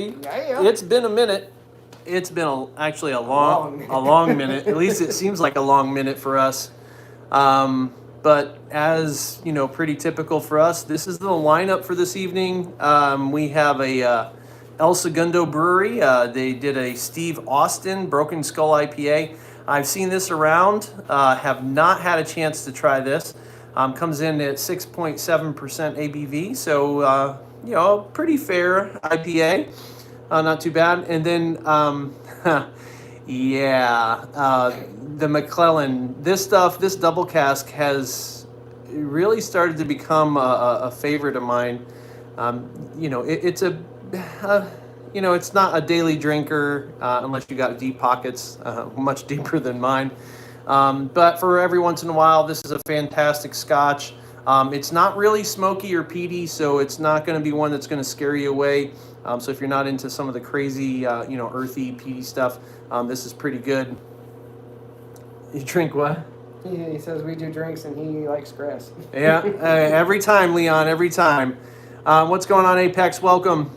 Yeah. It's been a minute. It's been actually a long minute. At least it seems like a long minute for us. But as you know, pretty typical for us, this is the lineup for this evening. We have a El Segundo Brewery. They did a Steve Austin Broken Skull IPA. I've seen this around. Have not had a chance to try this. Comes in at 6.7% ABV, so you know, pretty fair IPA. Not too bad. And then, the McClellan. This double cask has really started to become a favorite of mine. It's it's not a daily drinker unless you got deep pockets, much deeper than mine. But for every once in a while, this is a fantastic scotch. It's not really smoky or peaty, so it's not going to be one that's going to scare you away. So if you're not into some of the crazy, earthy, peaty stuff, this is pretty good. You drink what? He says we do drinks and he likes grass. Yeah, every time, Leon, every time. What's going on, Apex? Welcome.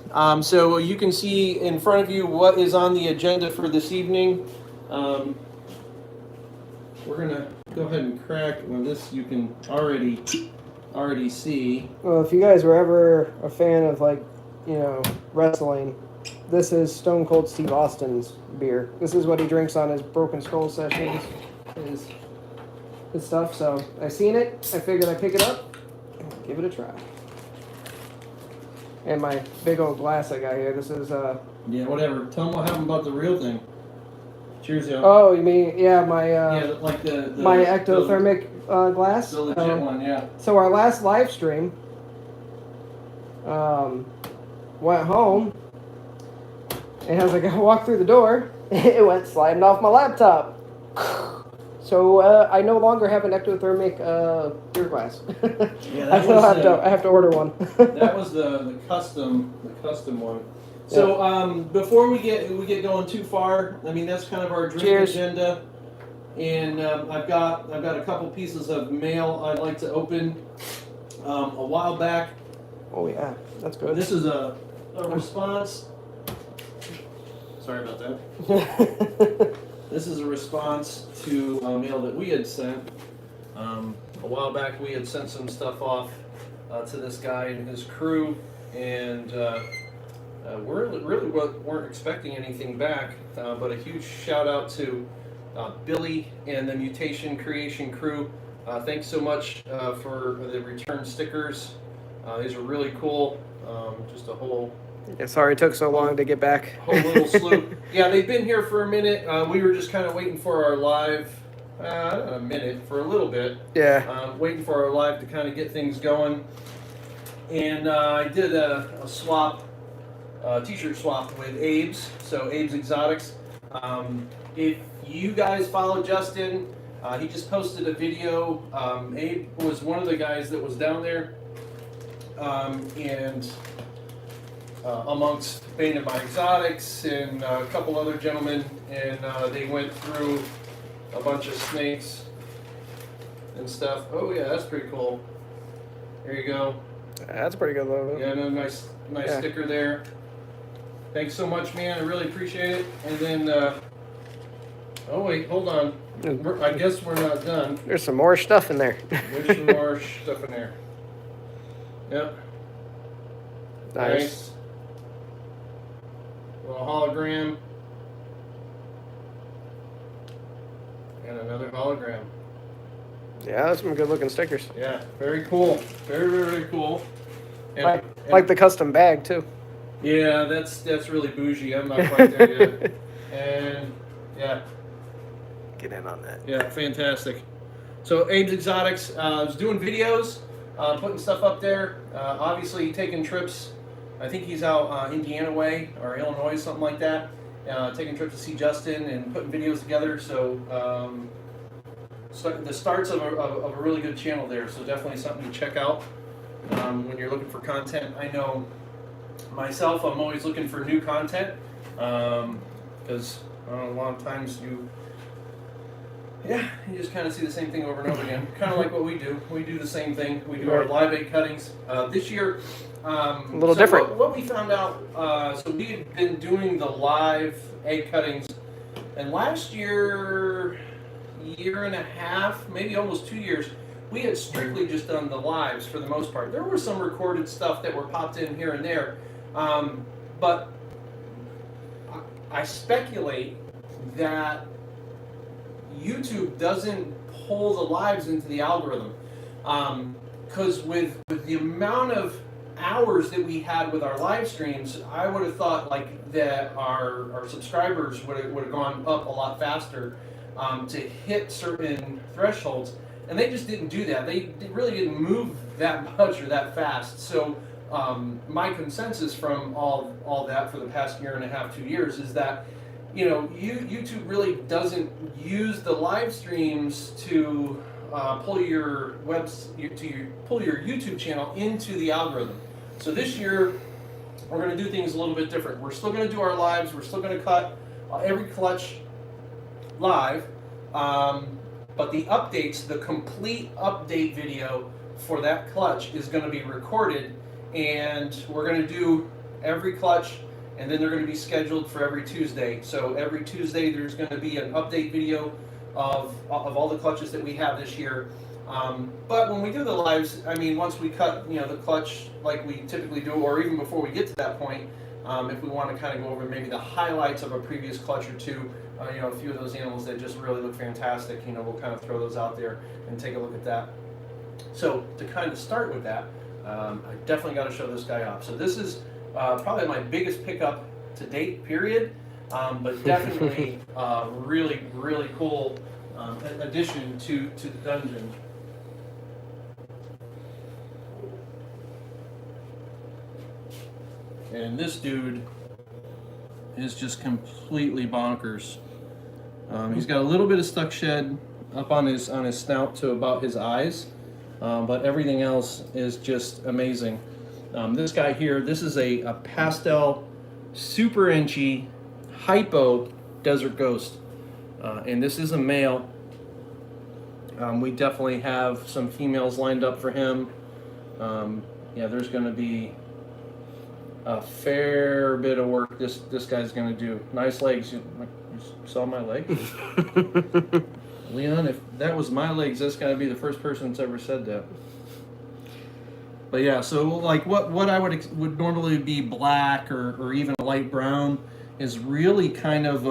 So you can see in front of you what is on the agenda for this evening. We're gonna go ahead and crack this. You can already see. Well, if you guys were ever a fan of wrestling, this is Stone Cold Steve Austin's beer. This is what he drinks on his Broken Skull sessions, his stuff. So I seen it. I figured I'd pick it up and give it a try. And my big old glass I got here. This is Yeah, whatever. Tell them what happened about the real thing. Cheers, yo. Oh, you mean my like my ectothermic glass. The legit one, yeah. So our last live stream, went home, and as I walked through the door, it went sliding off my laptop. So I no longer have an ectothermic beer glass. Yeah, I have to order one. That was the custom one. So before we get going too far, I mean that's kind of our drink agenda, and I've got a couple pieces of mail I'd like to open. A while back. Oh yeah, that's good. This is a response. Sorry about that. This is a response to mail that we had sent. A while back we had sent some stuff off to this guy and his crew, and we really weren't expecting anything back, but a huge shout out to Billy and the Mutation Creation crew. Thanks so much for the return stickers. These are really cool. Just a whole... Yeah, sorry it took so long to get back. Whole little slew. Yeah, they've been here for a minute. We were just kind of waiting for our live, a minute, for a little bit. Yeah. Waiting for our live to kind of get things going. And I did a swap, t-shirt swap with Abe's, so Abe's Exotics. If you guys follow Justin, he just posted a video. Abe was one of the guys that was down there, and amongst Bane and My Exotics and a couple other gentlemen, and they went through a bunch of snakes and stuff. Oh yeah, that's pretty cool. There you go. That's pretty good logo. Yeah, no, nice sticker there. Thanks so much, man. I really appreciate it. And then, oh wait, hold on. I guess we're not done. There's some more stuff in there. There's some more stuff in there. Yep. Nice. Little hologram. And another hologram. Yeah, that's some good looking stickers. Yeah, very cool. Very, very, very cool. And, like the custom bag too. Yeah, that's really bougie. I'm not quite there yet. And yeah. Get in on that. Yeah, fantastic. So Abe's Exotics is doing videos, putting stuff up there. Obviously taking trips. I think he's out Indiana way or Illinois, something like that. Taking trips to see Justin and putting videos together. So the starts of a really good channel there. So definitely something to check out when you're looking for content. I know myself, I'm always looking for new content because a lot of times Yeah, you just kind of see the same thing over and over again. Kind of like what we do. We do the same thing. We do our live egg cuttings. This year, a little different. What we found out, so we had been doing the live egg cuttings, and last year, year and a half, maybe almost 2 years, we had strictly just done the lives for the most part. There was some recorded stuff that were popped in here and there, but I speculate that YouTube doesn't pull the lives into the algorithm, because with the amount of hours that we had with our live streams, I would have thought like that our subscribers would have gone up a lot faster to hit certain thresholds, and they just didn't do that. They really didn't move that much or that fast. So my consensus from all that for the past year and a half, 2 years is that YouTube really doesn't use the live streams to pull your YouTube channel into the algorithm. So this year we're going to do things a little bit different. We're still going to do our lives. We're still going to cut every clutch live, but the updates, the complete update video for that clutch is going to be recorded, and we're going to do every clutch. And then they're going to be scheduled for every Tuesday. So every Tuesday there's going to be an update video of all the clutches that we have this year. But when we do the lives, I mean, once we cut the clutch like we typically do, or even before we get to that point, if we want to kind of go over maybe the highlights of a previous clutch or two, a few of those animals that just really look fantastic, we'll kind of throw those out there and take a look at that. So to kind of start with that, I definitely got to show this guy off. So this is probably my biggest pickup to date, period, but definitely really, really cool addition to the dungeon. And this dude is just completely bonkers. He's got a little bit of stuck shed up on his snout to about his eyes, but everything else is just amazing. This guy here, this is a pastel, super inchy, hypo desert ghost, and this is a male. We definitely have some females lined up for him. Yeah, there's going to be a fair bit of work this guy's going to do. Nice legs. You saw my legs? Leon, if that was my legs, that's got to be the first person that's ever said that. But yeah, so like what I would normally be black or even a light brown is really kind of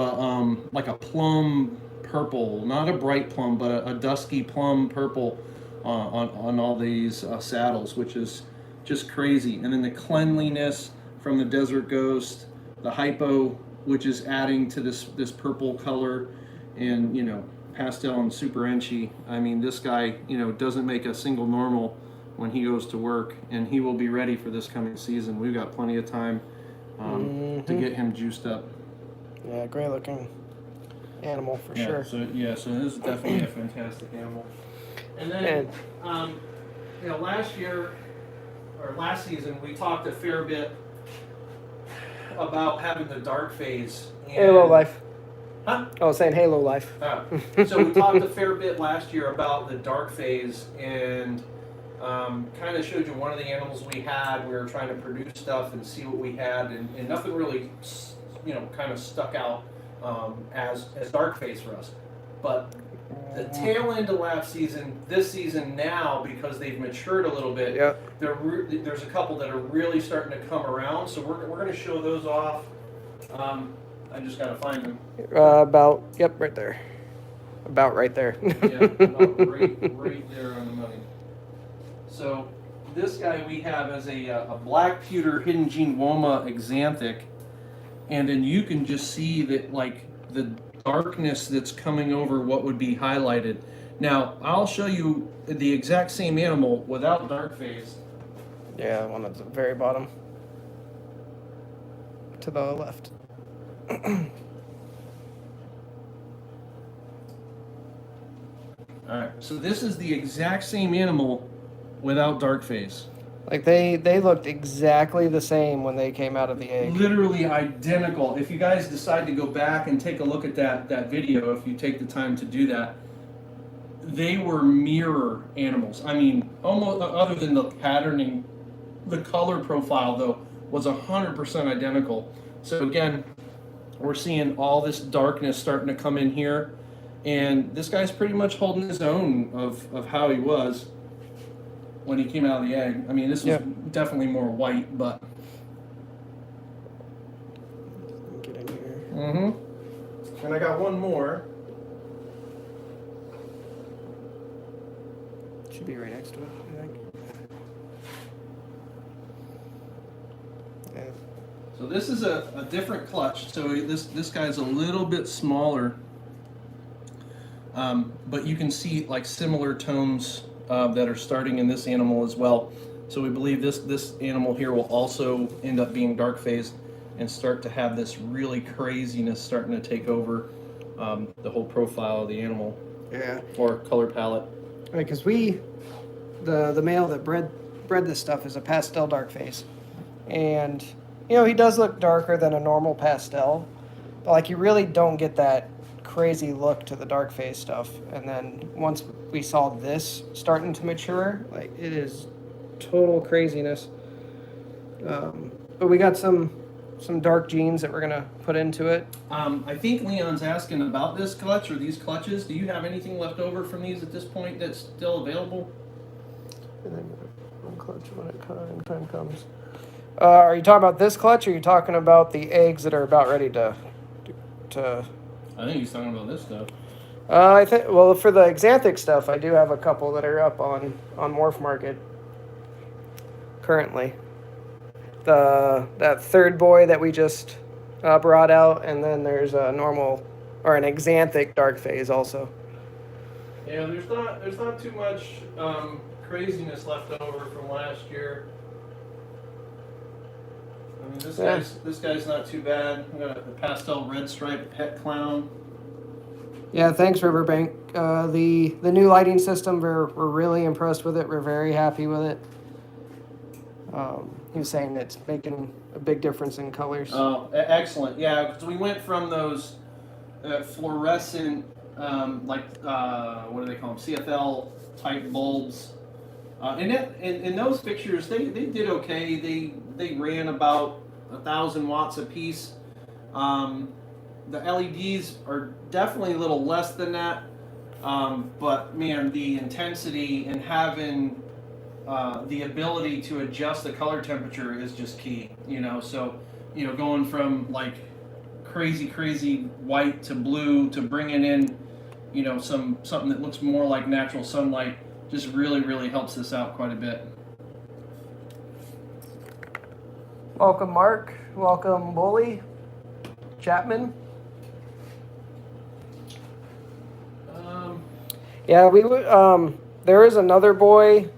like a plum purple, not a bright plum, but a dusky plum purple on all these saddles, which is just crazy. And then the cleanliness from the Desert Ghost, the hypo, which is adding to this purple color, and pastel and super inchy. I mean, this guy doesn't make a single normal when he goes to work, and he will be ready for this coming season. We've got plenty of time to get him juiced up. Yeah, great looking animal for sure. So this is definitely a fantastic animal. And then last season we talked a fair bit about having the dark phase. Halo life. Huh? I was saying Halo life. So we talked a fair bit last year about the dark phase, and kind of showed you one of the animals we had. We were trying to produce stuff and see what we had, and nothing really, kind of stuck out as dark phase for us. But the tail end of last season, this season now, because they've matured a little bit, there's a couple that are really starting to come around. So we're going to show those off. I just got to find them. Right there. About right there. Yeah, about right there on the money. So this guy we have as a black pewter hidden gene Woma exanthic, and then you can just see that like the darkness that's coming over what would be highlighted. Now I'll show you the exact same animal without dark phase. Yeah, one at the very bottom. To the left. Alright, so this is the exact same animal without dark phase. Like they looked exactly the same when they came out of the egg. Literally identical. If you guys decide to go back and take a look at that video, if you take the time to do that, they were mirror animals. I mean, almost other than the patterning, the color profile though was 100% identical. So again, we're seeing all this darkness starting to come in here, and this guy's pretty much holding his own of how he was when he came out of the egg. I mean, this was definitely more white, but. Get in here. Mm-hmm. And I got one more. Should be right next to it, I think. Yeah. So this is a different clutch. So this guy's a little bit smaller, but you can see like similar tones that are starting in this animal as well. So we believe this animal here will also end up being dark phased and start to have this really craziness starting to take over the whole profile of the animal. Yeah. Or color palette. Right, because the male that bred this stuff is a pastel dark face, and you know he does look darker than a normal pastel, but like you really don't get that crazy look to the dark face stuff. And then once we saw this starting to mature, like it is total craziness. But we got some dark genes that we're gonna put into it. I think Leon's asking about this clutch or these clutches. Do you have anything left over from these at this point that's still available? And then one clutch when time comes. Are you talking about this clutch, or are you talking about the eggs that are about ready to? I think he's talking about this stuff. I think. Well, for the Xanthic stuff, I do have a couple that are up on Morph Market currently. That third boy that we just brought out, and then there's a normal or an Xanthic dark phase also. Yeah, there's not too much craziness left over from last year. I mean, this guy's not too bad. We got a pastel red stripe pet clown. Yeah, thanks Riverbank. The new lighting system, we're really impressed with it. We're very happy with it. He was saying it's making a big difference in colors. Oh, excellent. Yeah, because we went from those fluorescent, what do they call them, CFL type bulbs. And in those pictures, they did okay. They ran about 1,000 watts a piece. The LEDs are definitely a little less than that. But man, the intensity and having the ability to adjust the color temperature is just key. So going from like crazy white to blue to bringing in something that looks more like natural sunlight just really helps this out quite a bit. Welcome Mark, welcome Bully, Chapman. Yeah, we would. There is another boy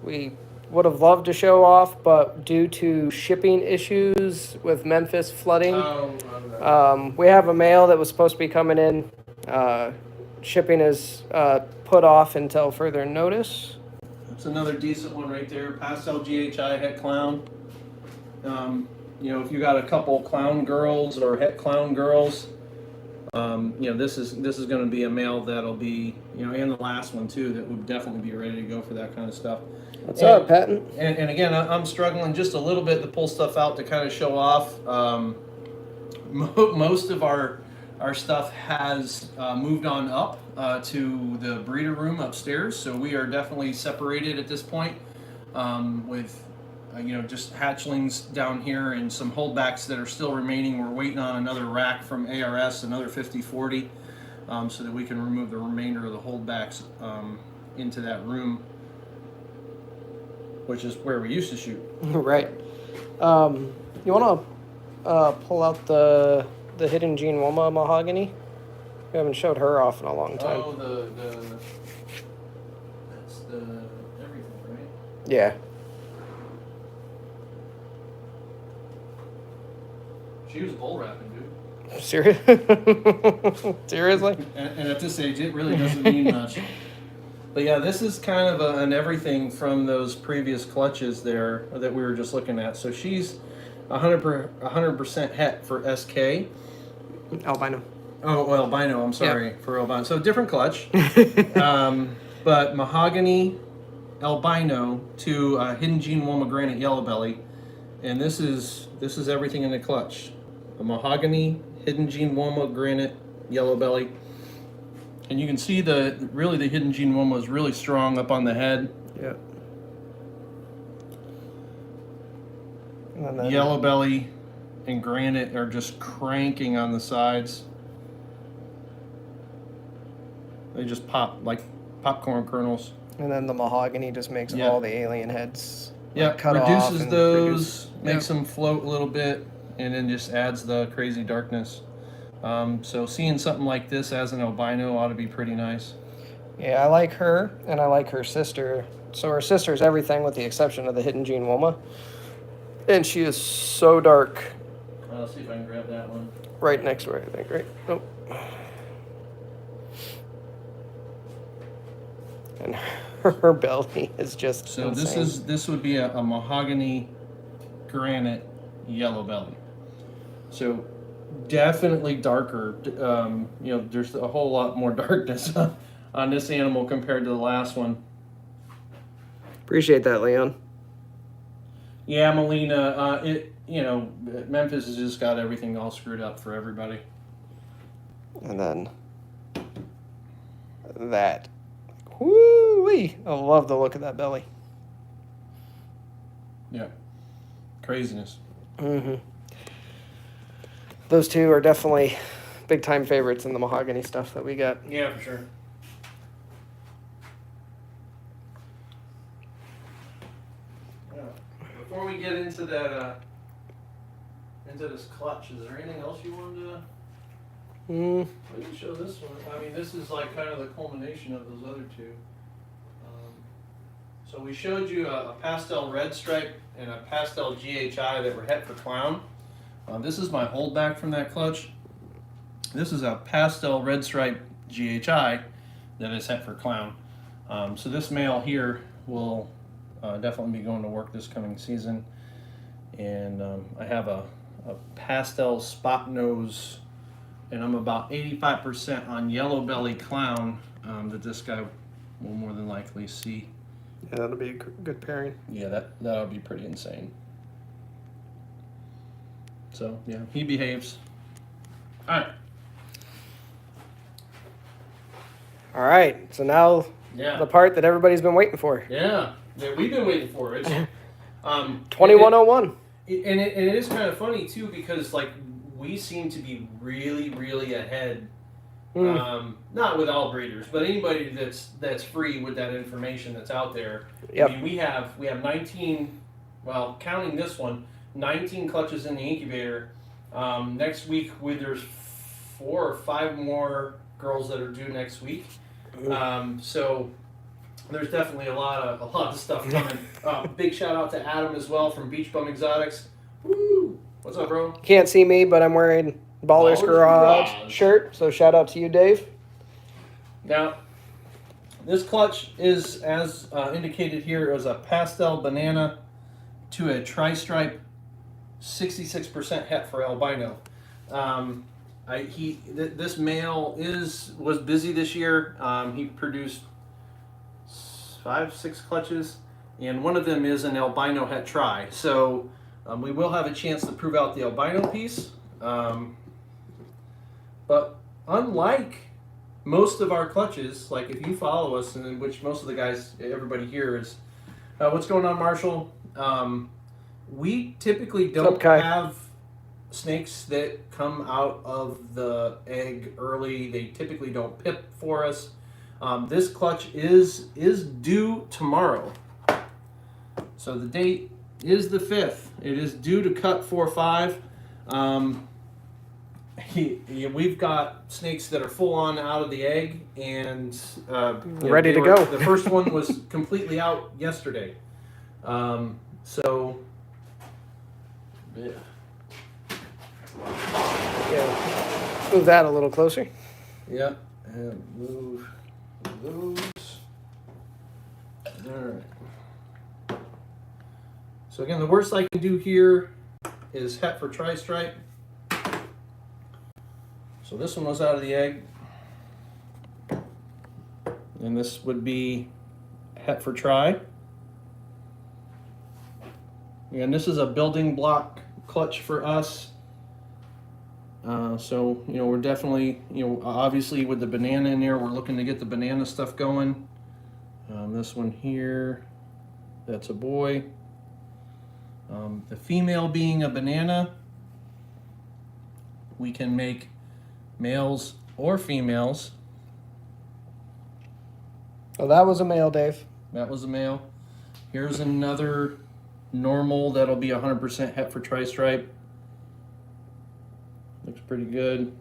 we would have loved to show off, but due to shipping issues with Memphis flooding, we have a male that was supposed to be coming in. Shipping is put off until further notice. That's another decent one right there. Pastel GHI het clown. If you got a couple clown girls or het clown girls, this is going to be a male that'll be, and the last one too, that would definitely be ready to go for that kind of stuff. What's up, Patton? And again, I'm struggling just a little bit to pull stuff out to kind of show off. Most of our stuff has moved on up to the breeder room upstairs, so we are definitely separated at this point with just hatchlings down here and some holdbacks that are still remaining. We're waiting on another rack from ARS, another 5040, so that we can remove the remainder of the holdbacks into that room, which is where we used to shoot. Right. You want to pull out the Hidden Gene Woma mahogany? We haven't showed her off in a long time. Oh, that's the everything, right? Yeah. She was bull wrapping, dude. Seriously? And at this age, it really doesn't mean much. But yeah, this is kind of an everything from those previous clutches there that we were just looking at. So she's 100% het for SK. Albino. Oh, albino. I'm sorry for albino. So different clutch, but mahogany albino to Hidden Gene Woma Granite Yellow Belly, and this is everything in the clutch. A mahogany Hidden Gene Woma Granite Yellow Belly, and you can see the Hidden Gene Woma is really strong up on the head. Yeah. And then Yellow Belly and Granite are just cranking on the sides. They just pop like popcorn kernels. And then the mahogany just makes all the alien heads. Yeah, cut off reduces and those, makes them float a little bit, and then just adds the crazy darkness. So seeing something like this as an albino ought to be pretty nice. Yeah, I like her, and I like her sister. So her sister's everything with the exception of the Hidden Gene Woma. And she is so dark. Let's see if I can grab that one. Right next to her, I think, right? Nope. And her belly is just so insane. this would be a mahogany granite yellow belly. So definitely darker. There's a whole lot more darkness on this animal compared to the last one. Appreciate that, Leon. Yeah, Melina. Memphis has just got everything all screwed up for everybody. And then that. Woo-wee! I love the look of that belly. Yeah. Craziness. Mm-hmm. Those two are definitely big time favorites in the mahogany stuff that we got. Yeah, for sure. Yeah. Before we get into that, into this clutch, is there anything else you wanted to? We can show this one. I mean, this is like kind of the culmination of those other two. So we showed you a pastel red stripe and a pastel GHI that were het for clown. This is my holdback from that clutch. This is a pastel red stripe GHI that is het for clown. So this male here will definitely be going to work this coming season. And I have a pastel spot nose, and I'm about 85% on yellow belly clown that this guy will more than likely see. Yeah, that'll be a good pairing. Yeah, that'll be pretty insane. So yeah, he behaves. All right. So now the part that everybody's been waiting for. Yeah, we've been waiting for it. 2101. And it is kind of funny too, because like we seem to be really, really ahead. Not with all breeders, but anybody that's free with that information that's out there. Yep. I mean, we have 19, well, counting this one, 19 clutches in the incubator. Next week, there's 4 or 5 more girls that are due next week. So there's definitely a lot of stuff coming. Big shout out to Adam as well from Beach Bum Exotics. Woo! What's up, bro? Can't see me, but I'm wearing Baller's Garage shirt, so shout out to you, Dave. Now, this clutch is, as indicated here, is a pastel banana to a Tristripe, 66% het for albino. This male was busy this year. He produced 5-6 clutches, and one of them is an albino het tri. So we will have a chance to prove out the albino piece. But unlike most of our clutches, like if you follow us, and in which most of the guys, everybody here is, what's going on, Marshall? We typically don't have snakes that come out of the egg early. They typically don't pip for us. This clutch is due tomorrow. So the date is the 5th. It is due to cut 4-5. We've got snakes that are full on out of the egg and ready to go. The first one was completely out yesterday. So yeah. Yeah. Move that a little closer. Yeah. And move those. All right. So again, the worst I can do here is het for Tristripe. So this one was out of the egg. And this would be het for try. And this is a building block clutch for us. So, you know, we're definitely, you know, obviously with the banana in there, we're looking to get the banana stuff going. This one here, that's a boy. The female being a banana, we can make males or females. Oh, that was a male, Dave. That was a male. Here's another normal that'll be 100% het for Tristripe. Looks pretty good.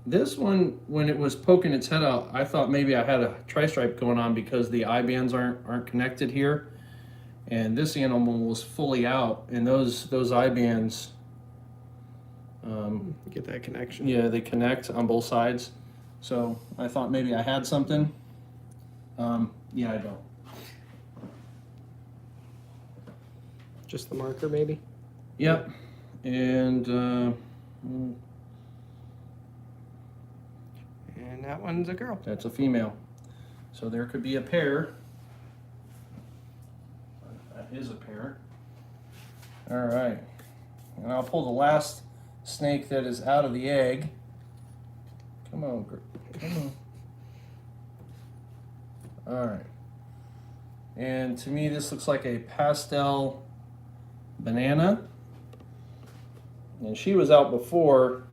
This one, when it was poking its head out, I thought maybe I had a Tristripe going on because the eye bands aren't connected here. And this animal was fully out, and those eye bands, Get that connection. yeah, they connect on both sides. So I thought maybe I had something. Yeah, I don't. Just the marker, maybe. Yep. And And that one's a girl. that's a female. So there could be a pair. That is a pair. All right. And I'll pull the last snake that is out of the egg. Come on, come on. All right. And to me, this looks like a pastel banana. And she was out before,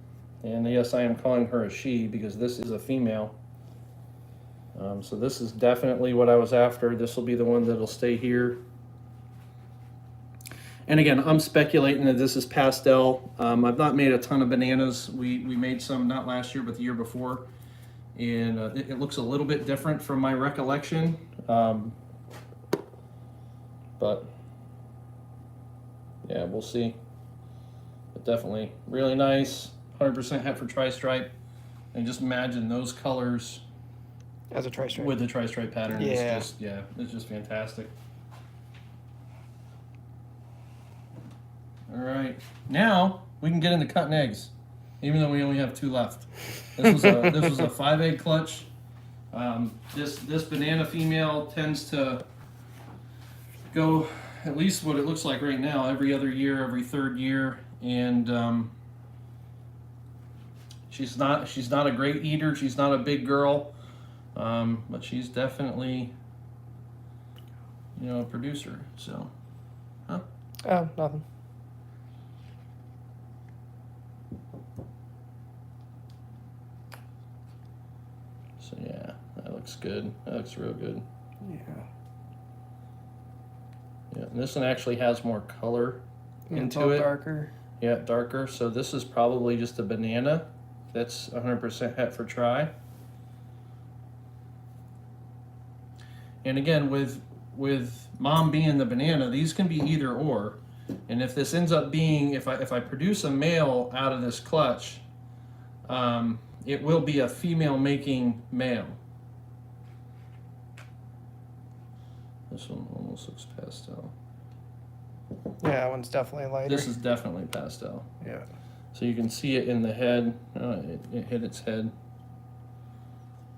and yes, I am calling her a she because this is a female. So this is definitely what I was after. This will be the one that'll stay here. And again, I'm speculating that this is pastel. I've not made a ton of bananas. We made some not last year, but the year before. And it looks a little bit different from my recollection. But yeah, we'll see. But definitely really nice. 100% het for Tristripe. And just imagine those colors As a Tristripe. with the Tristripe pattern. Yeah. It's just fantastic. All right, now we can get into cutting eggs, even though we only have 2 left. This was a 5-egg clutch. This banana female tends to go at least what it looks like right now, every other year, every 3rd year, and she's not a great eater. She's not a big girl, but she's definitely, you know, a producer. So, Oh, nothing. So yeah, that looks good. That looks real good. Yeah. Yeah, and this one actually has more color It's into all it. darker. Yeah, darker. So this is probably just a banana. That's 100% het for try. And again, with mom being the banana, these can be either or. And if this ends up being, if I produce a male out of this clutch, it will be a female making male. This one almost looks pastel. Yeah, that one's definitely lighter. This is definitely pastel. Yeah. So you can see it in the head. It hit its head.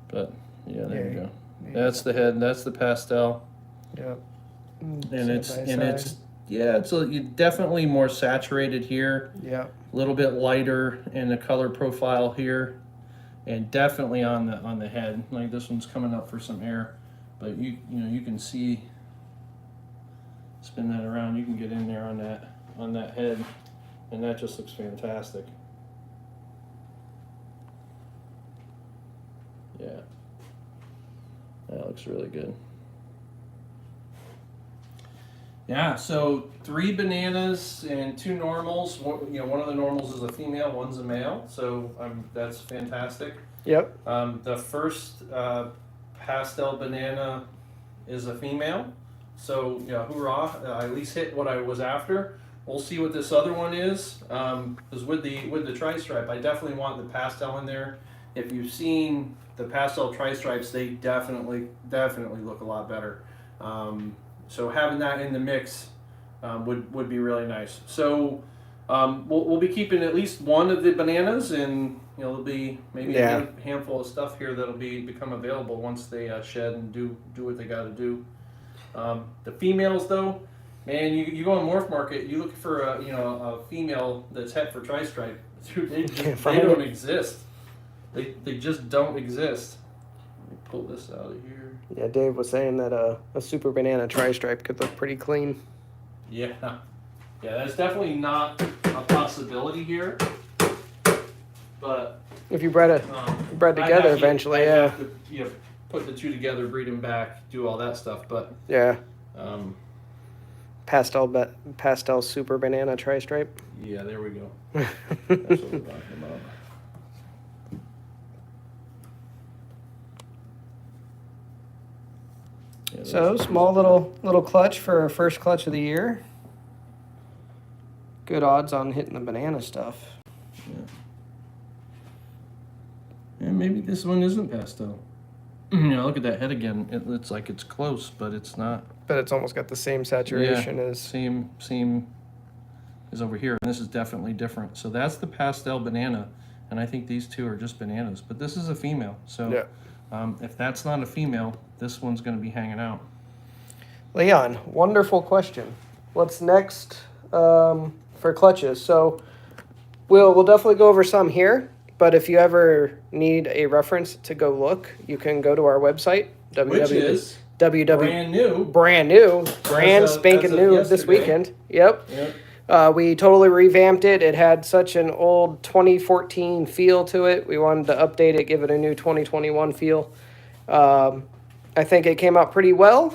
But yeah, there you go. Yeah. That's the head. That's the pastel. Yep. And it's definitely more saturated here. Yep. A little bit lighter in the color profile here, and definitely on the head. Like this one's coming up for some air, but you can see. Spin that around. You can get in there on that head, and that just looks fantastic. Yeah, that looks really good. Yeah, so 3 bananas and 2 normals. One of the normals is a female, one's a male. So that's fantastic. Yep. The first pastel banana is a female. So yeah, hoorah! I at least hit what I was after. We'll see what this other one is. Because with the Tristripe, I definitely want the pastel in there. If you've seen the pastel Tristripes, they definitely look a lot better. So having that in the mix would be really nice. So We'll be keeping at least one of the bananas, and there'll be maybe a handful of stuff here that'll become available once they shed and do what they got to do. The females, though, man, you go on Morph Market, you look for a female that's het for Tristripe. Dude, they don't exist. They just don't exist. Let me pull this out of here. Yeah, Dave was saying that a super banana Tristripe could look pretty clean. Yeah, that's definitely not a possibility here. But if you bred together eventually, I'd have to, put the two together, breed them back, do all that stuff. But yeah, pastel super banana Tristripe. Yeah, there we go. That's what we're talking about. Yeah, so small little clutch for our first clutch of the year. Good odds on hitting the banana stuff. Yeah. And maybe this one isn't pastel. Look at that head again. It's like it's close, but it's not. But it's almost got the same saturation as same is over here. And this is definitely different. So that's the pastel banana, and I think these two are just bananas. But this is a female. So if that's not a female, this one's going to be hanging out. Leon, wonderful question. What's next for clutches? So we'll definitely go over some here. But if you ever need a reference to go look, you can go to our website, which is brand spanking new this weekend. Yep. We totally revamped it. It had such an old 2014 feel to it. We wanted to update it, give it a new 2021 feel. I think it came out pretty well.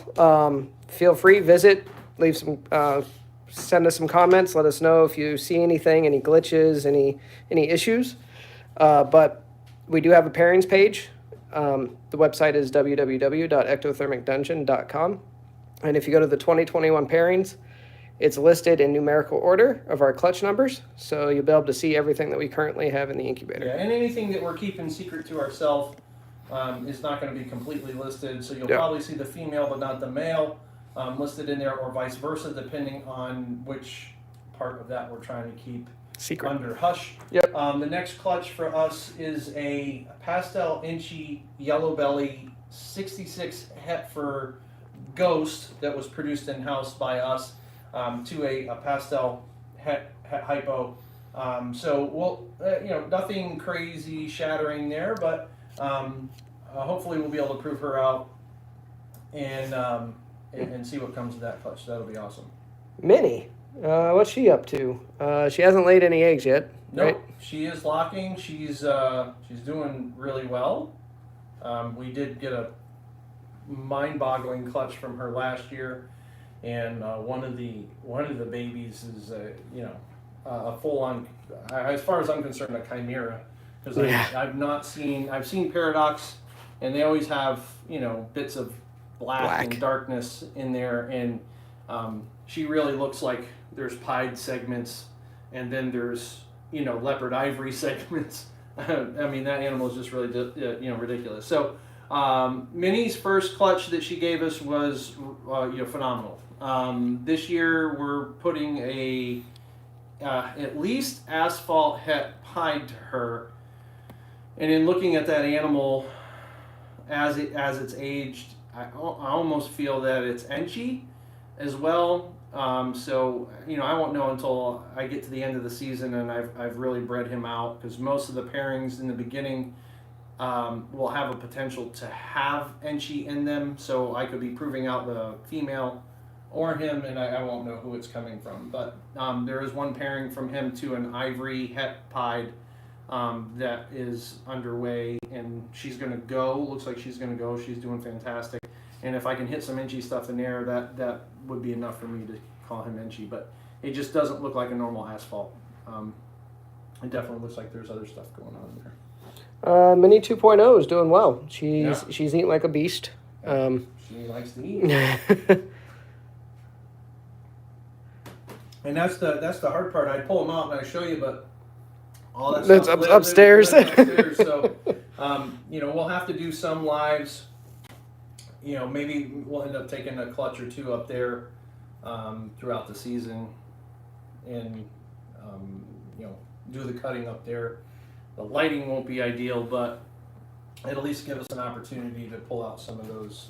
Feel free, visit, leave some, send us some comments. Let us know if you see anything, any glitches, any issues. But we do have a pairings page. The website is www.ectothermicdungeon.com. And if you go to the 2021 pairings, it's listed in numerical order of our clutch numbers. So you'll be able to see everything that we currently have in the incubator. Yeah, and anything that we're keeping secret to ourselves is not going to be completely listed. So you'll probably see the female but not the male listed in there, or vice versa, depending on which part of that we're trying to keep secret under hush. Yep. The next clutch for us is a pastel inchy yellow belly 66 het for Ghost that was produced in-house by us to a pastel het hypo. So we'll nothing crazy shattering there, but hopefully we'll be able to prove her out and see what comes of that clutch. That'll be awesome. Minnie, what's she up to? She hasn't laid any eggs yet, right? Nope, she is locking. She's doing really well. We did get a mind-boggling clutch from her last year, and one of the babies is a full-on, as far as I'm concerned, a chimera, because I've seen Paradox, and they always have bits of black and darkness in there, and she really looks like there's pied segments, and then there's leopard ivory segments. I mean, that animal is just really ridiculous. So Minnie's first clutch that she gave us was phenomenal. This year we're putting a at least asphalt het pied to her, and in looking at that animal as it's aged, I almost feel that it's enchy as well. So I won't know until I get to the end of the season and I've really bred him out, because most of the pairings in the beginning will have a potential to have enchy in them. So I could be proving out the female or him, and I won't know who it's coming from. But there is one pairing from him to an ivory het pied that is underway, and she's going to go. Looks like she's going to go. She's doing fantastic. And if I can hit some inchy stuff in there, that would be enough for me to call him inchy. But it just doesn't look like a normal asphalt. It definitely looks like there's other stuff going on in there. Minnie 2.0 is doing well. She's eating like a beast. She likes to eat. And that's the hard part. I pull them out and I show you, but all that that's stuff upstairs. Upstairs. So we'll have to do some lives. Maybe we'll end up taking a clutch or two up there throughout the season, and do the cutting up there. The lighting won't be ideal, but it'll at least give us an opportunity to pull out some of those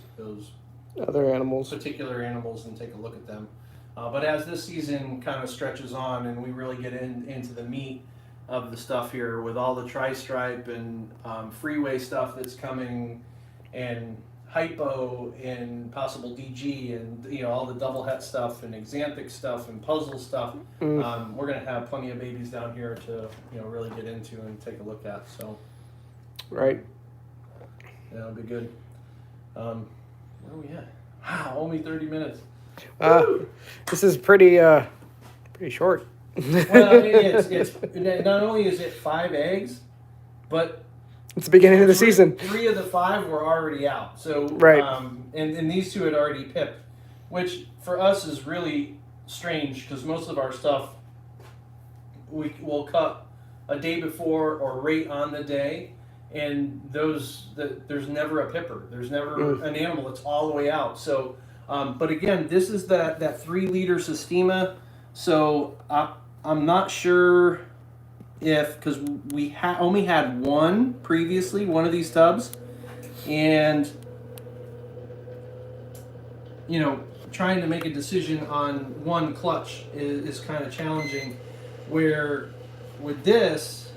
Other animals. particular animals and take a look at them. But as this season kind of stretches on and we really get into the meat of the stuff here with all the Tristripe and freeway stuff that's coming and hypo and possible DG and all the double het stuff and exanthic stuff and puzzle stuff, we're going to have plenty of babies down here to really get into and take a look at. So Right. yeah, it'll be good. Where are we at? Wow, only 30 minutes. This is pretty short. Well, I mean, it's not only is it 5 eggs, but It's the beginning of the season. 3 of the 5 were already out. So Right. And these 2 had already pipped, which for us is really strange because most of our stuff we will cut a day before or right on the day, and there's never a pipper. There's never an animal that's all the way out. So, but again, this is that 3-liter Systema. So I'm not sure because we only had one previously, one of these tubs, and trying to make a decision on one clutch is kind of challenging. Where with this,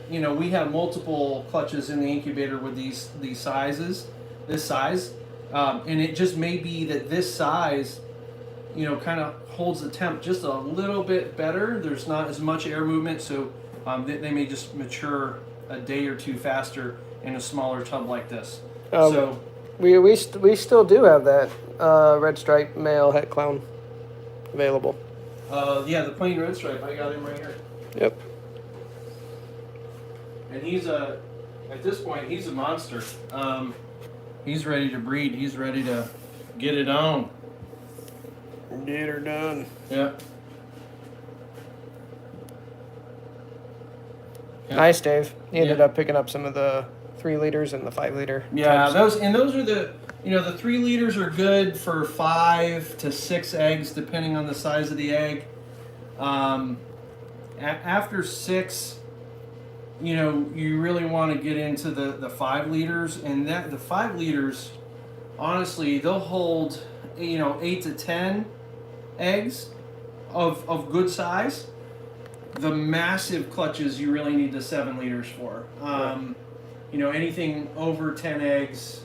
we have multiple clutches in the incubator with these sizes, this size, and it just may be that this size, kind of holds the temp just a little bit better. There's not as much air movement, so they may just mature a day or 2 faster in a smaller tub like this. So we still do have that red stripe male het clown available. yeah, the plain red stripe, I got him right here. Yep. And at this point, he's a monster. He's ready to breed. He's ready to get it on. Get her done. Yeah. Nice, Dave. He ended up picking up some of the 3 liters and the 5 liter. Yeah, tubs. those are the 3 liters are good for 5 to 6 eggs, depending on the size of the egg. After 6, you really want to get into the 5 liters, and the 5 liters, honestly, they'll hold 8 to 10 eggs of good size. The massive clutches you really need the 7 liters for. Anything over 10 eggs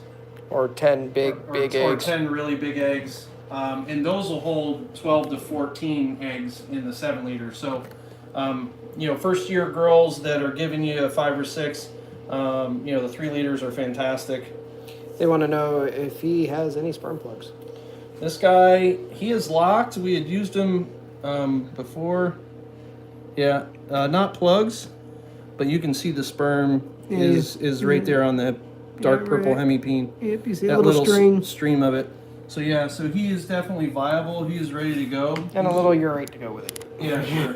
Or 10 big or eggs. 10 really big eggs, and those will hold 12 to 14 eggs in the 7 liters. So first year girls that are giving you a 5 or 6, the 3 liters are fantastic. They want to know if he has any sperm plugs. This guy, he is locked. We had used him before. Yeah, not plugs, but you can see the sperm is right there on the dark purple hemipene. Yep, you see That a little string. stream of it. So yeah, so he is definitely viable. He is ready to go. And a little urate to go with it. Yeah, sure.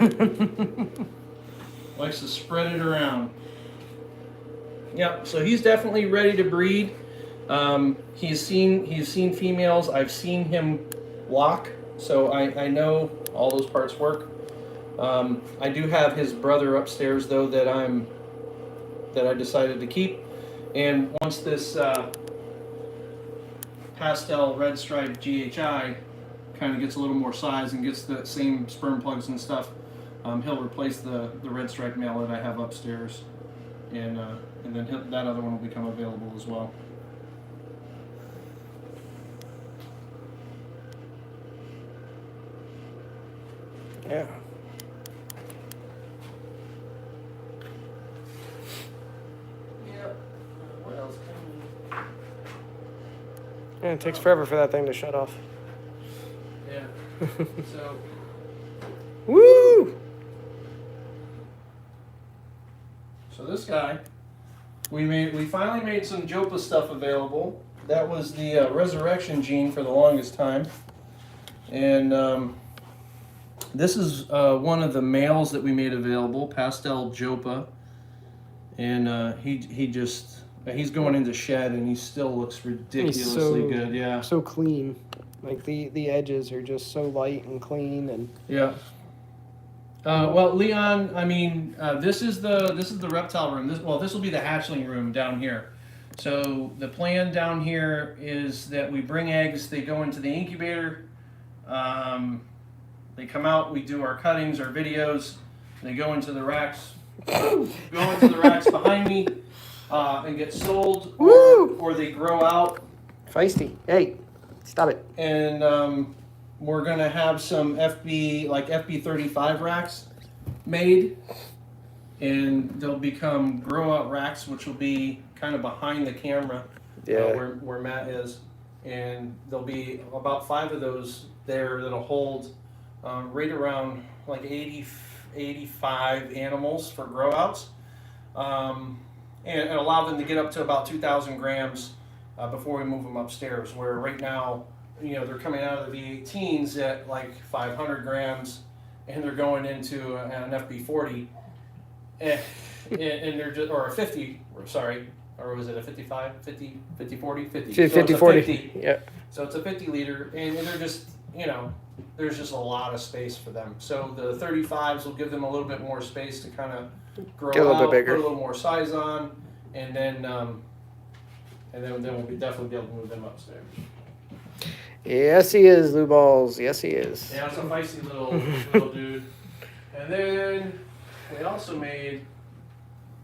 Likes to spread it around. Yeah, so he's definitely ready to breed. He's seen females. I've seen him walk, so I know all those parts work. I do have his brother upstairs though that I decided to keep. And once this pastel red stripe GHI kind of gets a little more size and gets the same sperm plugs and stuff, he'll replace the red stripe male that I have upstairs, and then that other one will become available as well. Yeah. What else can Yeah, it takes forever for that thing to shut off. we... Yeah. So Woo! this guy, we finally made some Jopa stuff available. That was the resurrection gene for the longest time, and this is one of the males that we made available, pastel Jopa, and he's going into shed and he still looks ridiculously good. Yeah. So clean. Like the edges are just so light and clean, and Yeah. Well, Leon, I mean, this is the reptile room. This will be the hatchling room down here. So the plan down here is that we bring eggs. They go into the incubator. They come out. We do our cuttings, our videos. They go into the racks. Behind me, and get sold, or they grow out. Feisty. Hey, stop it. And we're gonna have some FB35 racks made, and they'll become grow out racks, which will be kind of behind the camera, where Matt is, and there'll be about 5 of those there that'll hold right around like 85 animals for grow outs, and allow them to get up to about 2,000 grams before we move them upstairs. Where right now, they're coming out of the V18s at like 500 grams, and they're going into an FB40, and they're just, or a 50, or was it a 55, 50, 50, 40, 50? 50, so 40, 50. yeah. So it's a 50 liter, and they're just, there's just a lot of space for them. So the 35s will give them a little bit more space to kind of grow Get a little out, bit bigger. put a little more size on, and then we'll definitely be able to move them upstairs. Yes, he is, Lou Balls. Yes, he is. Yeah, it's a feisty little dude. And then we also made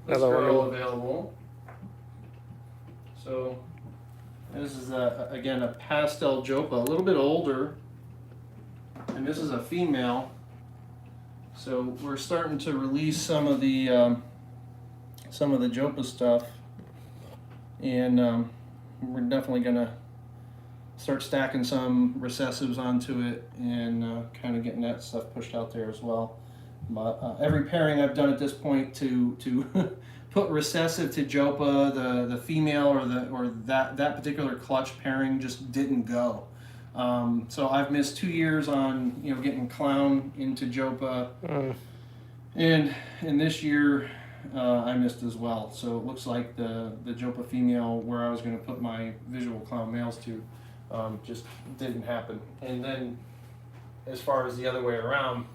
this girl available. So this is again a pastel Jopa, a little bit older, and this is a female. So we're starting to release some of the Jopa stuff, and we're definitely gonna start stacking some recessives onto it, and kind of getting that stuff pushed out there as well. But every pairing I've done at this point to put recessive to Jopa, the female or that particular clutch pairing just didn't go. So I've missed 2 years on getting clown into Jopa, and this year I missed as well. So it looks like the Jopa female, where I was going to put my visual clown males to, just didn't happen. And then as far as the other way around,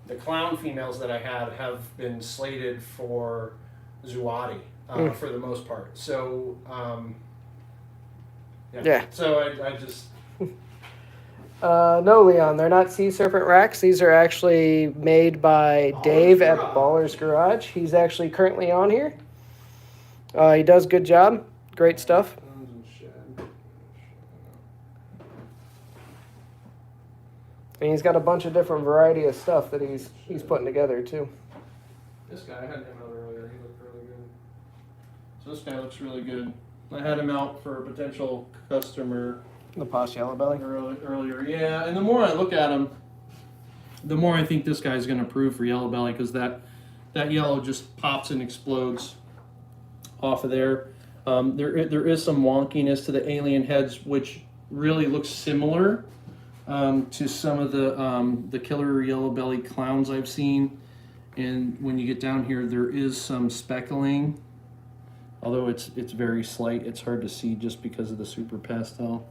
the clown females that I had have been slated for Zuati for the most part. So Yeah. So I just no, Leon, they're not sea serpent racks. These are actually made by Dave at Baller's Garage. He's actually currently on here. He does a good job. Great stuff. And he's got a bunch of different variety of stuff that he's putting together too. This guy, I had him out earlier. He looked really good. So this guy looks really good. I had him out for a potential customer. The Posh Yellow Belly. Earlier, yeah. And the more I look at him, the more I think this guy's going to prove for Yellow Belly, because that yellow just pops and explodes off of there. There is some wonkiness to the alien heads, which really looks similar to some of the killer yellow belly clowns I've seen. And when you get down here, there is some speckling, although it's very slight. It's hard to see just because of the super pastel.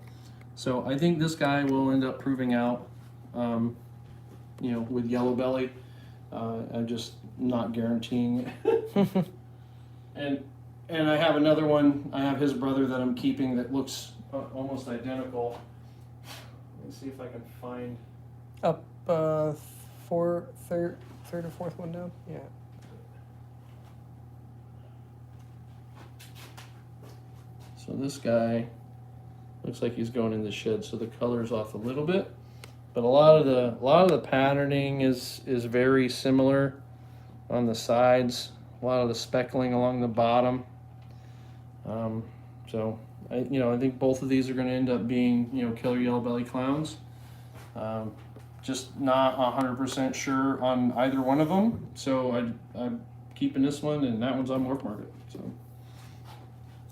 So I think this guy will end up proving out, with yellow belly. I'm just not guaranteeing it. And I have another one. I have his brother that I'm keeping that looks almost identical. Let me see if I can find. Up third or fourth one down. Yeah. So this guy looks like he's going in the shed, so the color's off a little bit, but a lot of the patterning is very similar on the sides. A lot of the speckling along the bottom. So I think both of these are going to end up being killer yellow belly clowns. Just not 100% sure on either one of them. So I'm keeping this one, and that one's on Morph Market. So,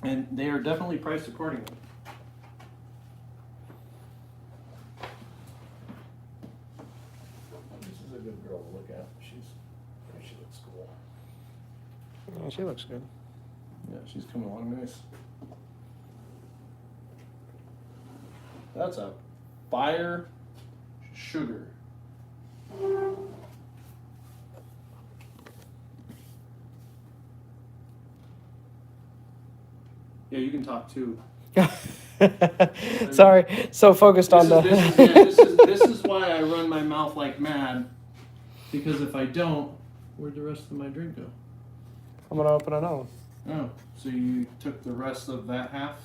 and they are definitely priced accordingly. This is a good girl to look at. She looks cool. Oh, she looks good. Yeah, she's coming along nice. That's a fire sugar. Yeah, you can talk too. Sorry, so focused on the. This is why I run my mouth like mad. Because if I don't, where'd the rest of my drink go? I'm gonna open another one. Oh, so you took the rest of that half?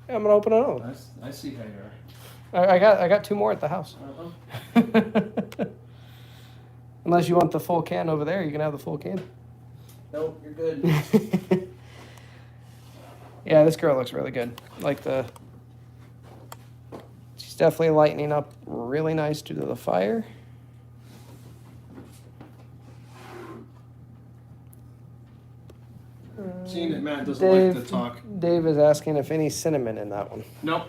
Yeah, I'm gonna open another one. I see how you are. I got 2 more at the house. Uh-huh. Unless you want the full can over there, you can have the full can. Nope, you're good. Yeah, this girl looks really good. She's definitely lightening up really nice due to the fire. Seeing that Matt doesn't like to talk. Dave is asking if any cinnamon in that one. Nope.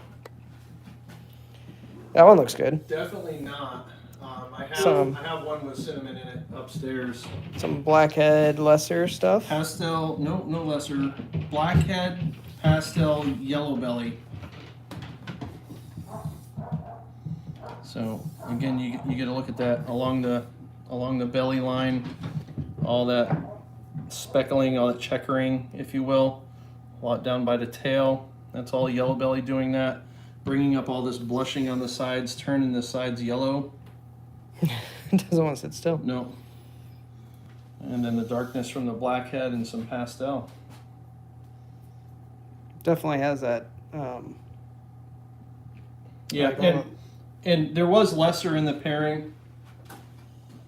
That one looks good. Definitely not. I have one with cinnamon in it upstairs. Some blackhead lesser stuff. Pastel, no lesser. Blackhead, pastel, yellow belly. So again, you get a look at that along the belly line, all that speckling, all that checkering, if you will. A lot down by the tail. That's all yellow belly doing that. Bringing up all this blushing on the sides, turning the sides yellow. It doesn't want to sit still. No. And then the darkness from the blackhead and some pastel. Definitely has that. Yeah, like and there was lesser in the pairing,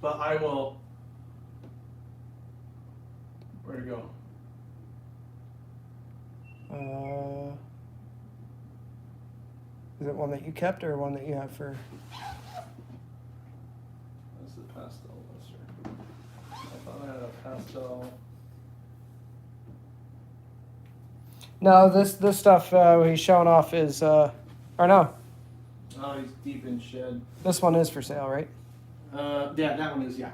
but I will. Where to go? Is it one that you kept or one that you have for? That's the pastel lesser. I thought I had a pastel. No, this stuff he's showing off is or no, Oh, he's deep in shed. this one is for sale, right? Yeah, that one is, yeah.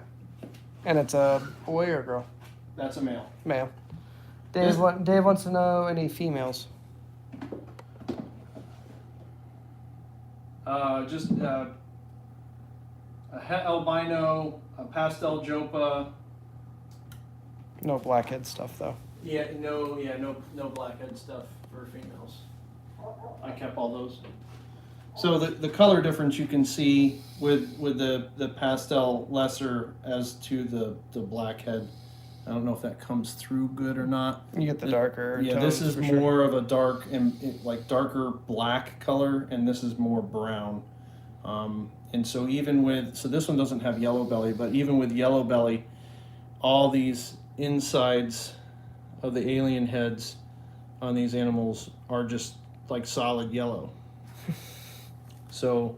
And it's a boy or a girl? That's a male. Male. Dave wants to know any females. Just a het albino, a pastel jopa. No blackhead stuff though. No blackhead stuff for females. I kept all those. So the color difference you can see with the pastel lesser as to the blackhead. I don't know if that comes through good or not. You get the darker. Yeah, tones this is for more sure. of a dark and like darker black color, and this is more brown. And so this one doesn't have yellow belly, but even with yellow belly, all these insides of the alien heads on these animals are just like solid yellow. So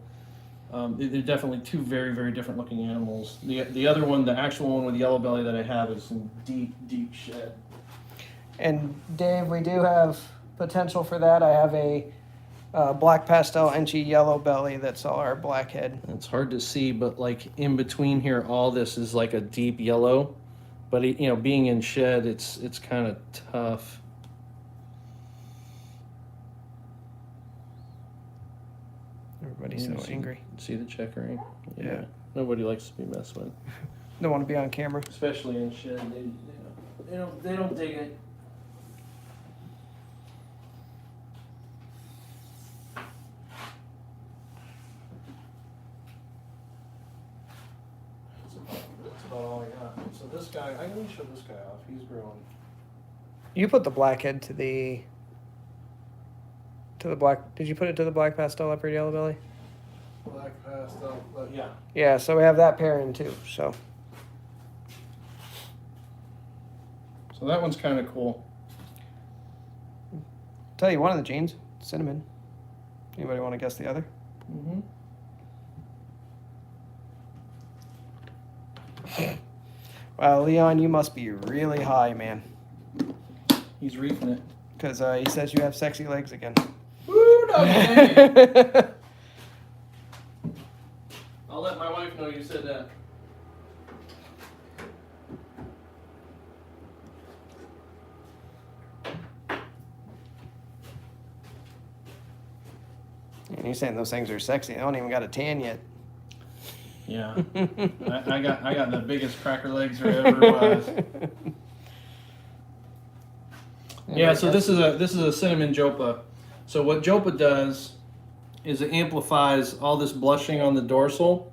they're definitely 2 very, very different looking animals. The other one, the actual one with yellow belly that I have, is in deep, deep shed. And Dave, we do have potential for that. I have a black pastel Enchi yellow belly that's all our blackhead. It's hard to see, but like in between here, all this is like a deep yellow. But being in shed, it's kind of tough. Everybody's so angry. See the checkering? Yeah. Nobody likes to be messed with, Don't want to be on camera. especially in shed. They don't dig it. That's about all I got. So this guy, I'm going to show this guy off. He's growing. You put the blackhead to the black. Did you put it to the black pastel leopard yellow belly? Black pastel, yeah. Yeah, so we have that pairing too. So So that one's kind of cool. tell you one of the genes, cinnamon. Anybody want to guess the other? Mm-hmm. Wow, Leon, you must be really high, man. He's reefing it. Because he says you have sexy legs again. Woo, doggy. I'll let my wife know you said that. And you're saying those things are sexy. They don't even got a tan yet. Yeah, I got the biggest cracker legs there ever was. Yeah, so this is a cinnamon jopa. So what jopa does is it amplifies all this blushing on the dorsal,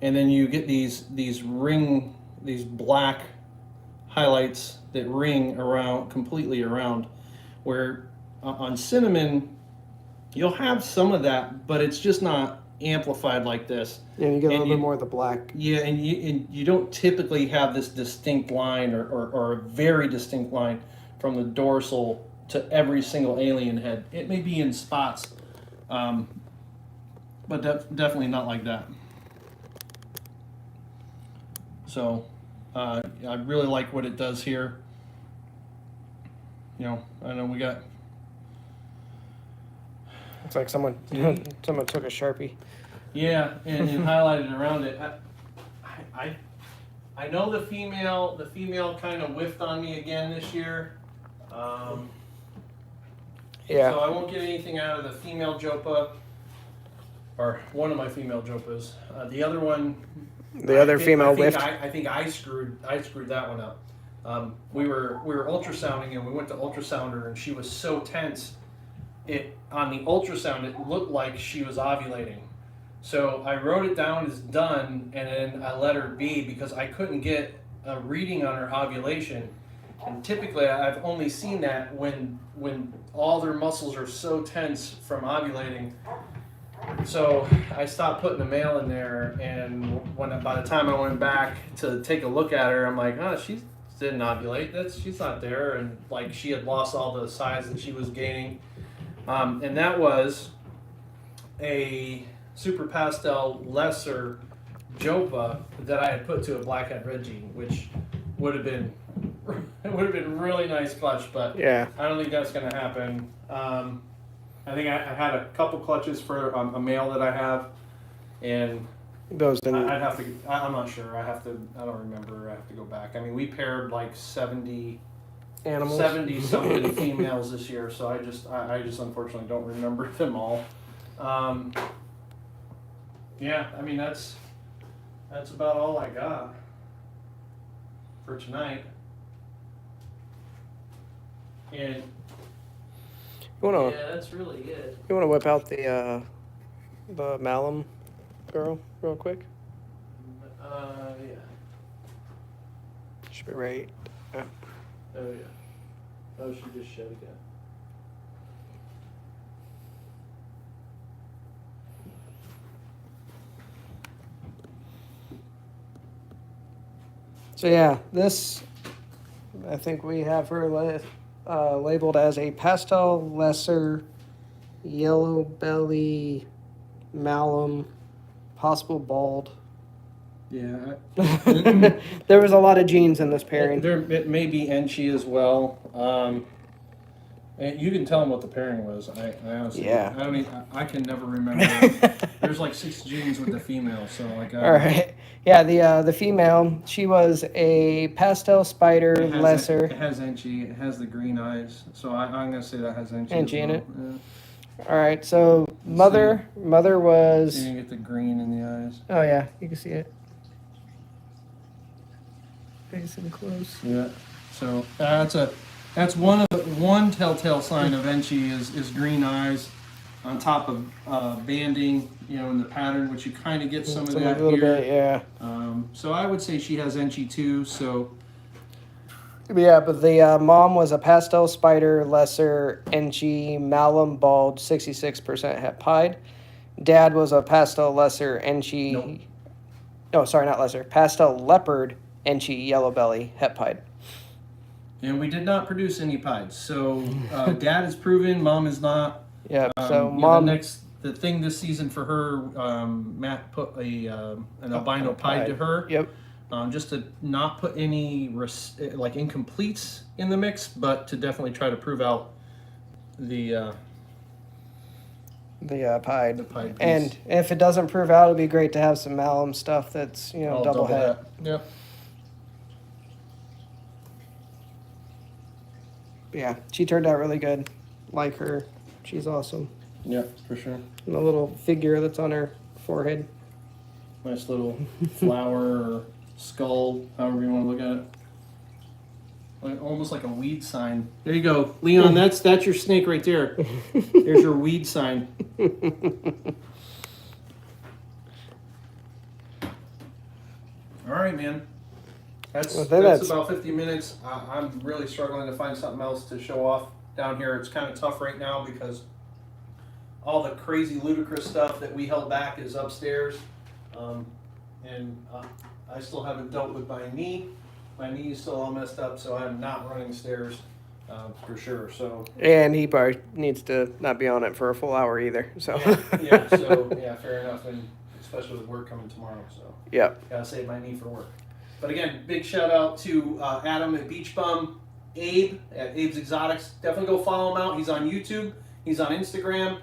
and then you get these black highlights that ring around completely around. Where on cinnamon, you'll have some of that, but it's just not amplified like this. Yeah, you get a little bit more of the black. Yeah, and you don't typically have this distinct line or a very distinct line from the dorsal to every single alien head. It may be in spots, but definitely not like that. So I really like what it does here. You know, I know we got. It's like someone took a Sharpie. Yeah, and highlighted around it. I know the female kind of whiffed on me again this year. Yeah. So I won't get anything out of the female jopa, or one of my female jopas. The other one. The other female whiffed. I think I screwed that one up. We were ultrasounding, and we went to ultrasound her, and she was so tense. On the ultrasound, it looked like she was ovulating. So I wrote it down as done, and then I let her be because I couldn't get a reading on her ovulation. And typically, I've only seen that when all their muscles are so tense from ovulating. So I stopped putting the male in there, and by the time I went back to take a look at her, I'm like, oh, she didn't ovulate. She's not there, and like she had lost all the size that she was gaining. And that was a super pastel lesser jopa that I had put to a blackhead red gene, which would have been really nice clutch, but yeah, I don't think that's going to happen. I think I had a couple clutches for a male that I have, and those didn't. I'd have to. I'm not sure. I don't remember. I have to go back. I mean, we paired like 70 animals, 70 something females this year, so I just unfortunately don't remember them all. Yeah, I mean that's about all I got for tonight. And yeah, that's really it. You wanna whip out the Malum girl real quick? Yeah. Should be right. Oh yeah. Oh, she just shed again. So yeah, this, I think we have her labeled as a pastel lesser yellow belly malum, possible bald. Yeah. There was a lot of genes in this pairing. It may be Enchi as well. And you can tell them what the pairing was. I honestly, I can never remember. There's like 6 genes with the female, so like. All right. Yeah, the female, she was a pastel spider lesser. It has Enchi. It has the green eyes, so I'm gonna say that has Enchi. Enchi in it. Yeah. All right. So mother was. You get the green in the eyes. Oh yeah, you can see it. Nice and close. Yeah. So that's one telltale sign of Enchi is green eyes on top of banding, in the pattern, which you kind of get some of that a little here. bit, yeah. So I would say she has Enchi too. So yeah, but the mom was a pastel spider lesser Enchi malum bald 66% het pied. Dad was a pastel lesser Enchi. Nope. No, sorry, not lesser. Pastel leopard Enchi yellow belly het pied. And we did not produce any pieds. So Dad is proven, Mom is not. Yeah. So Mom. The thing this season for her, Matt put an albino pied to her. Yep. Just to not put any incompletes in the mix, but to definitely try to prove out the pied. The pied piece. And if it doesn't prove out, it'd be great to have some malum stuff that's All double head. Yep. Yeah, she turned out really good. Like her, she's awesome. Yeah, for sure. And the little figure that's on her forehead. Nice little flower or skull, however you want to look at it. almost like a weed sign. There you go, Leon. That's your snake right there. There's your weed sign. All right, man. That's about 50 minutes. I'm really struggling to find something else to show off down here. It's kind of tough right now because all the crazy, ludicrous stuff that we held back is upstairs, and I still haven't dealt with my knee. My knee is still all messed up, so I'm not running stairs for sure. So and he probably needs to not be on it for a full hour either. So yeah, fair enough, and especially with work coming tomorrow. So gotta save my knee for work. But again, big shout out to Adam at Beach Bum, Abe at Abe's Exotics. Definitely go follow him out. He's on YouTube. He's on Instagram.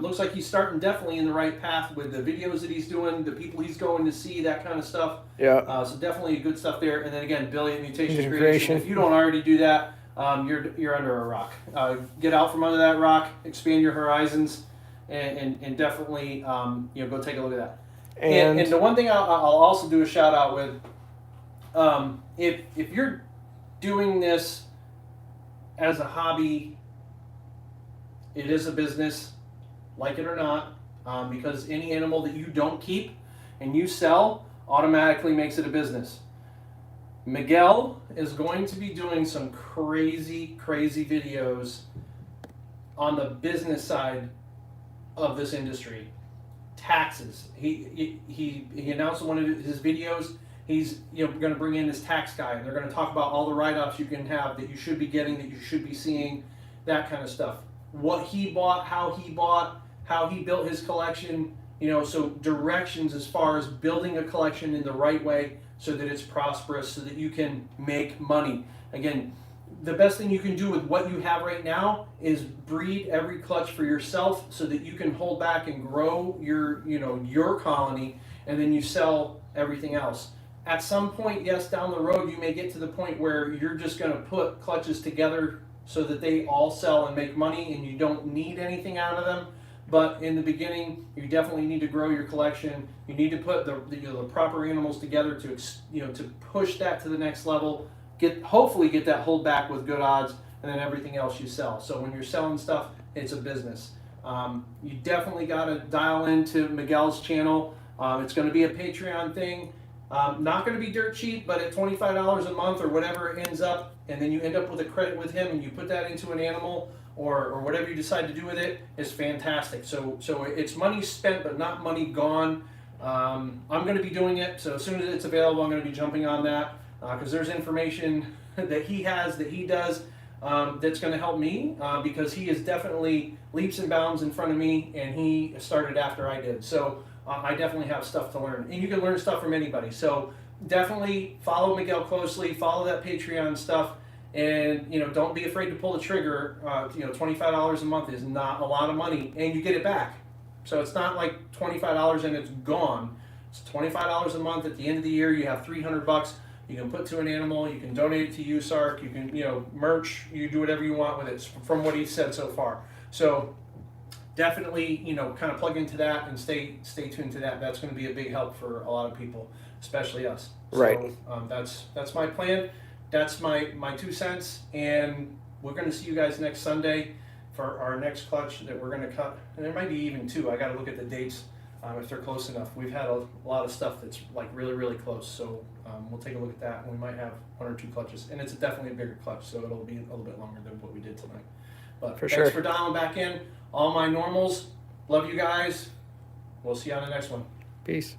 Looks like he's starting definitely in the right path with the videos that he's doing, the people he's going to see, that kind of stuff. So definitely good stuff there. And then again, Billy at Mutation Creation. If you don't already do that, you're under a rock. Get out from under that rock, expand your horizons, and definitely go take a look at that. And the one thing I'll also do a shout out with, if you're doing this as a hobby, it is a business. Like it or not, because any animal that you don't keep and you sell automatically makes it a business. Miguel is going to be doing some crazy videos on the business side of this industry. Taxes. He announced in one of his videos he's going to bring in his tax guy, and they're going to talk about all the write-offs you can have that you should be getting, that you should be seeing, that kind of stuff. What he bought, how he built his collection, so directions as far as building a collection in the right way so that it's prosperous, so that you can make money. Again, the best thing you can do with what you have right now is breed every clutch for yourself so that you can hold back and grow your colony, and then you sell everything else. At some point, yes, down the road, you may get to the point where you're just going to put clutches together so that they all sell and make money and you don't need anything out of them. But in the beginning, you definitely need to grow your collection. You need to put the proper animals together to push that to the next level. Hopefully get that hold back with good odds, and then everything else you sell. So when you're selling stuff, it's a business. You definitely got to dial into Miguel's channel. It's going to be a Patreon thing. Not going to be dirt cheap, but at $25 a month or whatever it ends up, and then you end up with a credit with him and you put that into an animal or whatever you decide to do with it, is fantastic. So it's money spent but not money gone. I'm going to be doing it, so as soon as it's available, I'm going to be jumping on that because there's information that he does that's going to help me because he is definitely leaps and bounds in front of me, and he started after I did. So I definitely have stuff to learn, and you can learn stuff from anybody. So definitely follow Miguel closely, follow that Patreon stuff, and don't be afraid to pull the trigger. $25 a month is not a lot of money, and you get it back. So it's not like $25 and it's gone. It's $25 a month. At the end of the year, you have $300. You can put to an animal. You can donate it to USARC. You can merch. You do whatever you want with it. From what he said so far. So definitely, kind of plug into that and stay tuned to that. That's going to be a big help for a lot of people, especially us. Right. So that's my plan. That's my 2 cents, and we're going to see you guys next Sunday for our next clutch that we're going to cut. And there might be even 2. I got to look at the dates if they're close enough. We've had a lot of stuff that's like really close, so we'll take a look at that, and we might have 1 or 2 clutches. And it's definitely a bigger clutch, so it'll be a little bit longer than what we did tonight. But thanks for dialing back in. All my normals, love you guys. We'll see you on the next one. Peace.